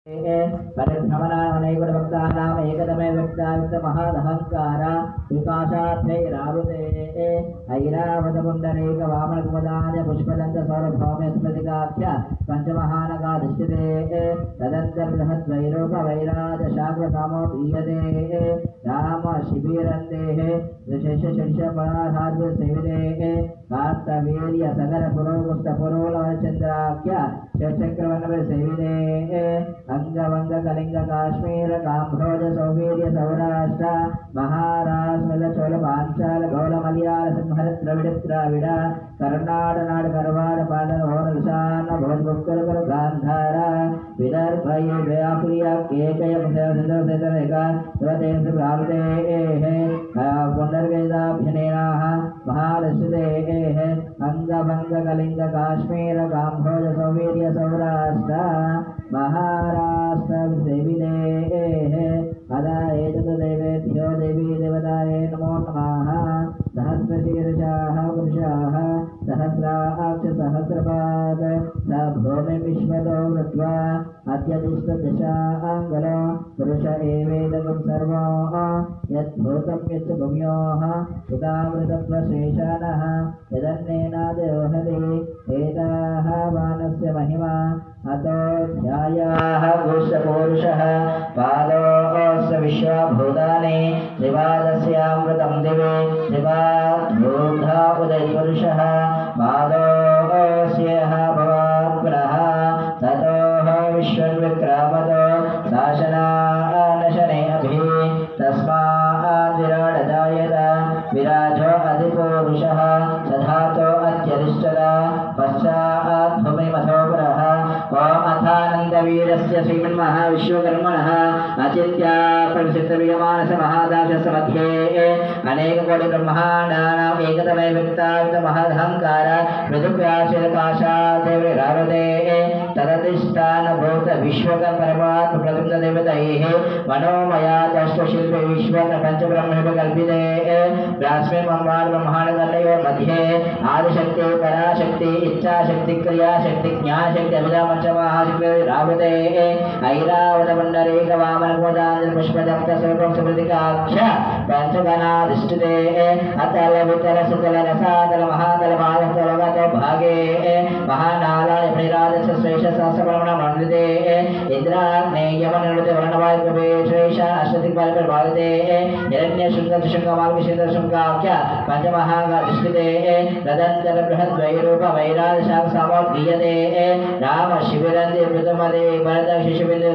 परिभ्रमणामनेकभक्तानाम् एकतमे व्यक्तावित्तमहादहङ्कार विकाशार्थैरावृते ऐरावतपुण्डरीकवामनकुमदाय पुष्पदन्तसौरभौमे स्मृतिकाख्य पञ्चमहानगाधिष्ठिते तदन्तर्बृहद्वैरोपवैराजशाग्रकामो दीयते रामशिबिरन्देः विशेषशिष्यपराधाद्यसेविते कार्तवीर्यसगरपुरोगुस्तपुरोलवचन्द्राख्य चक्रवर्णसेविते अंगवंग कलिंग काश्मीर काम्भोज सौवीर्य सौराष्ट्र महाराष्ट्र चोल पांचाल गौड़ मलयाल सिंहर द्रविड़ द्राविड़ कर्नाड नाड करवाड़ पांडल होर ईशान भोजबुक्कर कर गांधार विदर्भ ये व्याप्रिय केकय सिंधु सेतरेका स्वतेन्द्र प्राप्ते है पुनर्वेदाभ्यनेनाः महारश्रुते है अंगवंग कलिंग काश्मीर काम्भोज सौवीर्य सौराष्ट्र महाराष्ट्र सेविते अदा एतदेवेभ्यो देवी देवताय नमो नमः सहस्रशीर्षाः पुरुषाः सहस्राक्ष सहस्रपाद स भूमि विश्वतो वृत्वा अत्यतिष्ठदशाङ्गलो पुरुष एवेदकं सर्वो यद्भूतं यच्च भूम्योः सुतामृतत्वशेषानः यदन्नेनादोहति एताः वानस्य महिमा अतो ध्यायाः पुरुषः पादोऽस्य विश्वभूतानि शिवादस्यामृतं दिवे शिवाद्भूता उदयपुरुषः पादोऽस्यः भवात् पुनः ततोः विश्वन्विक्रामतो शासनानशने अभि तस्मात् विराडजायत विराजो अधिपुरुषः सधातो अत्यधिष्ठत पश्चात् भूमिमथो पुरः अथानन्दवीरस्य श्रीमन्महाविश्वकर्मणः अचिन्त्या परिचितवियमानस महादासस्य मध्ये अनेककोटि ब्रह्माण्डानाम् एकतमे व्यक्तावितमहदहङ्कार पृथुव्याशिरकाशादेवरावते तदधिष्ठानभूत विश्वकर्मपरमात्म प्रथमदेवतैः मनोमयादष्टशिल्पे विश्वप्रपञ्चब्रह्मेव कल्पिते रास्मिन् ब्रह्माण्डकर्णयोः मध्ये आदिशक्ति पराशक्ति इच्छाशक्ति क्रियाशक्ति ज्ञानशक्ति अभिधामचमहाशक्ति रावते ऐरावतपुण्डरीकवामनकुमदाञ्जलिपुष्पदत्तस्वरूपं सुप्रतिकाख्य पञ्चगणाधिष्ठिते अतलवितलसुतलरसातल महातल भागतलगतो भागे महानालाय प्रेराजस्य श्रेष्ठशास्त्रपरमणमण्डिते इन्द्राग्नेयमनिर्वृते वर्णवायुप्रवेशेषा अष्टदिक्पालकभागते हिरण्यशृङ्गशृङ्गमार्गशीर्षशृङ्गाख्य पञ्चमहागाधिष्ठिते तदन्तर्बृहद्वैरूपवैराजशाखसामो क्रियते राम शिबिरन्ति मृतमदे भरत शिशुबिन्दु